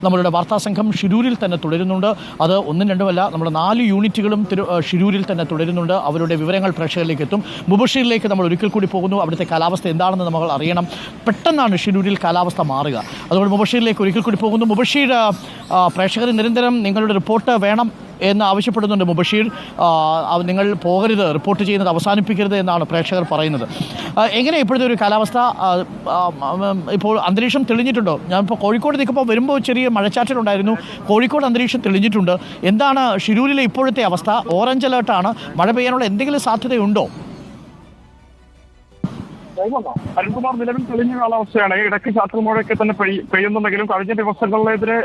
നമ്മളുടെ വാർത്താ സംഘം ഷിരൂരിൽ തന്നെ തുടരുന്നുണ്ട്. അത് ഒന്നും രണ്ടുമല്ല, നമ്മുടെ 4 യൂണിറ്റുകളും ഷിരൂരിൽ തന്നെ തുടരുന്നുണ്ട്. അവരുടെ വിവരങ്ങൾ പ്രേക്ഷകരിലേക്ക് എത്തും. മുബഷീറിലേക്ക് നമ്മൾ ഒരിക്കൽ കൂടി പോകുന്നു. അവിടുത്തെ കാലാവസ്ഥ എന്താണെന്ന് നമ്മൾ അറിയണം. പെട്ടെന്നാണ് ഷിരൂരിൽ കാലാവസ്ഥ മാറുക. അതുകൊണ്ട് മുബഷീറിലേക്ക് ഒരിക്കൽ കൂടി പോകുന്നു. മുബഷീർ, പ്രേക്ഷകർ നിരന്തരം നിങ്ങളുടെ റിപ്പോർട്ട് വേണം എന്ന് ആവശ്യപ്പെടുന്നുണ്ട്. മുബഷീർ, നിങ്ങൾ പോകരുത്, റിപ്പോർട്ട് ചെയ്യുന്നത് അവസാനിപ്പിക്കരുത് എന്നാണ് പ്രേക്ഷകർ പറയുന്നത്. എങ്ങനെ ഇപ്പോഴത്തെ ഒരു കാലാവസ്ഥ? ഇപ്പോൾ അന്തരീക്ഷം തെളിഞ്ഞിട്ടുണ്ടോ? ഞാനിപ്പോൾ കോഴിക്കോട് നിൽക്കുമ്പോൾ വരുമ്പോൾ ചെറിയ മഴച്ചാറ്റലുണ്ടായിരുന്നു. കോഴിക്കോട് അന്തരീക്ഷം തെളിഞ്ഞിട്ടുണ്ട്. എന്താണ് ഷിരൂരിലെ ഇപ്പോഴത്തെ അവസ്ഥ? ഓറഞ്ച് അലേർട്ടാണ്. മഴ പെയ്യാനുള്ള എന്തെങ്കിലും സാധ്യതയുണ്ടോ? അരുൺകുമാർ, നിലവിൽ തെളിഞ്ഞ കാലാവസ്ഥയാണ്. ഇടയ്ക്ക് ചാറ്റൽ മഴയൊക്കെ തന്നെ പെയ്യുന്നുണ്ടെങ്കിലും കഴിഞ്ഞ ദിവസങ്ങളിലെതിരെ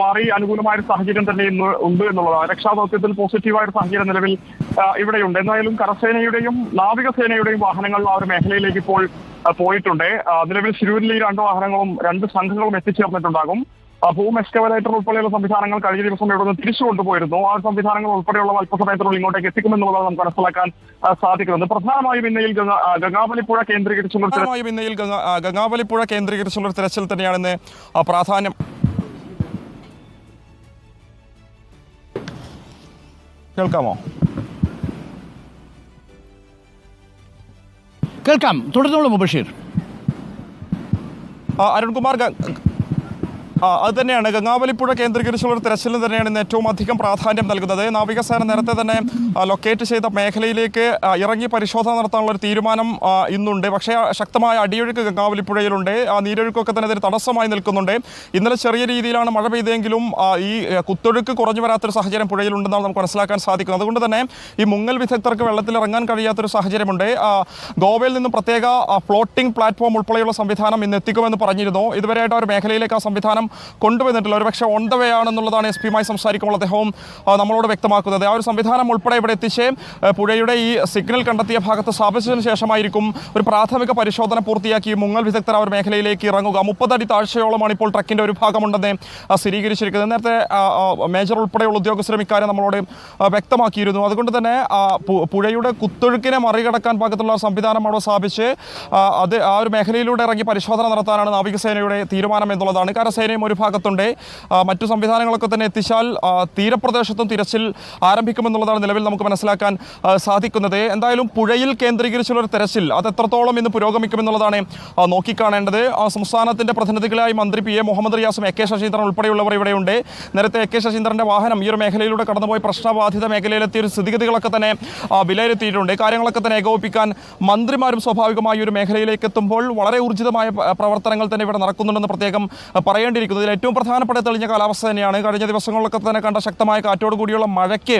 മാറി അനുകൂലമായ ഒരു സാഹചര്യം തന്നെ ഇന്ന് ഉണ്ട് എന്നുള്ളതാണ്. രക്ഷാദൗത്യത്തിൽ പോസിറ്റീവായ ഒരു സാഹചര്യം നിലവിൽ ഇവിടെയുണ്ട്. എന്തായാലും കരസേനയുടെയും നാവികസേനയുടെയും വാഹനങ്ങൾ ആ ഒരു മേഖലയിലേക്ക് ഇപ്പോൾ പോയിട്ടുണ്ട്. നിലവിൽ ഷിരൂരിൽ ഈ 2 വാഹനങ്ങളും 2 സംഘങ്ങളും എത്തിച്ചേർന്നിട്ടുണ്ടാകും. ഭൂമി എക്സ്കവേറ്റർ ഉൾപ്പെടെയുള്ള സംവിധാനങ്ങൾ കഴിഞ്ഞ ദിവസം ഇവിടെ നിന്ന് തിരിച്ചു കൊണ്ടുപോയിരുന്നു. ആ സംവിധാനങ്ങൾ ഉൾപ്പെടെയുള്ള അല്പസമയത്തിനുള്ളിൽ ഇങ്ങോട്ടേക്ക് എത്തിക്കുമെന്നുള്ളതാണ് നമുക്ക് മനസ്സിലാക്കാൻ സാധിക്കുന്നത്. പ്രധാനമായും ഇന്നയിൽ ഗംഗാവലിപ്പുഴ കേന്ദ്രീകരിച്ചുള്ള തിരച്ചിൽ തന്നെയാണ് ഇന്ന് പ്രാധാന്യം. കേൾക്കാമോ? കേൾക്കാം, തുടർന്നോളൂ മുബഷീർ. അരുൺകുമാർ, അത് തന്നെയാണ് ഗംഗാവലിപ്പുഴ കേന്ദ്രീകരിച്ചുള്ള ഒരു തെരച്ചിലിന് തന്നെയാണ് ഇന്ന് ഏറ്റവും അധികം പ്രാധാന്യം നൽകുന്നത്. നാവികസേന നേരത്തെ തന്നെ ലൊക്കേറ്റ് ചെയ്ത മേഖലയിലേക്ക് ഇറങ്ങി പരിശോധന നടത്താനുള്ള ഒരു തീരുമാനം ഇന്നുണ്ട്. പക്ഷേ ശക്തമായ അടിയൊഴുക്ക് ഗംഗാവലിപ്പുഴയിലുണ്ട്. നീരൊഴുക്കൊക്കെ തന്നെ ഇതിന് തടസ്സമായി നിൽക്കുന്നുണ്ട്. ഇന്നലെ ചെറിയ രീതിയിലാണ് മഴ പെയ്തെങ്കിലും ഈ കുത്തൊഴുക്ക് കുറഞ്ഞു വരാത്തൊരു സാഹചര്യം പുഴയിലുണ്ടെന്നാണ് നമുക്ക് മനസ്സിലാക്കാൻ സാധിക്കുന്നത്. അതുകൊണ്ട് തന്നെ ഈ മുങ്ങൽ വിദഗ്ധർക്ക് വെള്ളത്തിൽ ഇറങ്ങാൻ കഴിയാത്തൊരു സാഹചര്യമുണ്ട്. ഗോവയിൽ നിന്നും പ്രത്യേക ഫ്ലോട്ടിംഗ് പ്ലാറ്റ്ഫോം ഉൾപ്പെടെയുള്ള സംവിധാനം ഇന്ന് എത്തിക്കുമെന്ന് പറഞ്ഞിരുന്നു. ഇതുവരെയായിട്ട് ഒരു മേഖലയിലേക്ക് ആ സംവിധാനം കൊണ്ടുവന്നിട്ടില്ല. ഒരുപക്ഷെ ഓൺ ദ വേ ആണെന്നുള്ളതാണ് എസ് പിയുമായി സംസാരിക്കുമ്പോൾ അദ്ദേഹവും നമ്മളോട് വ്യക്തമാക്കുന്നത്. ആ ഒരു സംവിധാനം ഉൾപ്പെടെ ഇവിടെ എത്തിച്ച് പുഴയുടെ ഈ സിഗ്നൽ കണ്ടെത്തിയ ഭാഗത്ത് സ്ഥാപിച്ചതിന് ശേഷമായിരിക്കും ഒരു പ്രാഥമിക പരിശോധന പൂർത്തിയാക്കി മുങ്ങൽ വിദഗ്ധർ ആ ഒരു മേഖലയിലേക്ക് ഇറങ്ങുക. 30 അടി താഴ്ചയോളമാണ് ഇപ്പോൾ ട്രക്കിൻ്റെ ഒരു ഭാഗമുണ്ടെന്ന് സ്ഥിരീകരിച്ചിരിക്കുന്നത്. നേരത്തെ മേജർ ഉൾപ്പെടെയുള്ള ഉദ്യോഗസ്ഥരും ഇക്കാര്യം നമ്മളോട് വ്യക്തമാക്കിയിരുന്നു. അതുകൊണ്ട് തന്നെ പുഴയുടെ കുത്തൊഴുക്കിനെ മറികടക്കാൻ പാകത്തുള്ള സംവിധാനം അവിടെ സ്ഥാപിച്ച് അത് ആ ഒരു മേഖലയിലൂടെ ഇറങ്ങി പരിശോധന നടത്താനാണ് നാവികസേനയുടെ തീരുമാനം എന്നുള്ളതാണ്. കരസേന ഒരു ഭാഗത്തുണ്ട്. മറ്റു സംവിധാനങ്ങളൊക്കെ തന്നെ എത്തിച്ചാൽ തീരപ്രദേശത്തും തിരച്ചിൽ ആരംഭിക്കുമെന്നുള്ളതാണ് നിലവിൽ നമുക്ക് മനസ്സിലാക്കാൻ സാധിക്കുന്നത്. എന്തായാലും പുഴയിൽ കേന്ദ്രീകരിച്ചുള്ള ഒരു തെരച്ചിൽ അത് എത്രത്തോളം ഇന്ന് പുരോഗമിക്കുമെന്നുള്ളതാണ് നോക്കിക്കാണേണ്ടത്. സംസ്ഥാനത്തിന്റെ പ്രതിനിധികളായി മന്ത്രി പി എ മുഹമ്മദ് റിയാസും എ കെ ശശീന്ദ്രൻ ഉൾപ്പെടെയുള്ളവർ ഇവിടെയുണ്ട്. നേരത്തെ എ കെ ശശീന്ദ്രന്റെ വാഹനം ഈ ഒരു മേഖലയിലൂടെ കടന്നുപോയി പ്രശ്നബാധിത മേഖലയിലെത്തിയ ഒരു സ്ഥിതിഗതികളൊക്കെ തന്നെ വിലയിരുത്തിയിട്ടുണ്ട്. കാര്യങ്ങളൊക്കെ തന്നെ ഏകോപിപ്പിക്കാൻ മന്ത്രിമാരും സ്വാഭാവികമായി ഒരു മേഖലയിലേക്ക് എത്തുമ്പോൾ വളരെ ഊർജിതമായ പ്രവർത്തനങ്ങൾ തന്നെ ഇവിടെ നടക്കുന്നുണ്ടെന്ന് പ്രത്യേകം പറയേണ്ടിയിരിക്കുന്നു. ഇതിൽ ഏറ്റവും പ്രധാനപ്പെട്ട തെളിഞ്ഞ കാലാവസ്ഥ തന്നെയാണ്. കഴിഞ്ഞ ദിവസങ്ങളിലൊക്കെ തന്നെ കണ്ട ശക്തമായ കാറ്റോട് കൂടിയുള്ള മഴയ്ക്ക്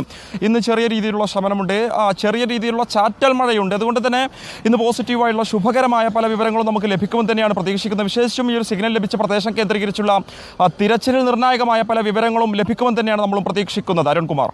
ഇന്ന് ചെറിയ രീതിയിലുള്ള ശമനമുണ്ട്. ചെറിയ രീതിയിലുള്ള ചാറ്റൽ മഴയുണ്ട്. അതുകൊണ്ട് തന്നെ ഇന്ന് പോസിറ്റീവായുള്ള ശുഭകരമായ പല വിവരങ്ങളും നമുക്ക് ലഭിക്കുമെന്ന് തന്നെയാണ് പ്രതീക്ഷിക്കുന്നത്. വിശേഷിച്ചും ഈ ഒരു സിഗ്നൽ ലഭിച്ച പ്രദേശം കേന്ദ്രീകരിച്ചുള്ള തിരച്ചിലിൽ നിർണായകമായ പല വിവരങ്ങളും ലഭിക്കുമെന്ന് തന്നെയാണ് നമ്മളും പ്രതീക്ഷിക്കുന്നത്. അരുൺകുമാർ.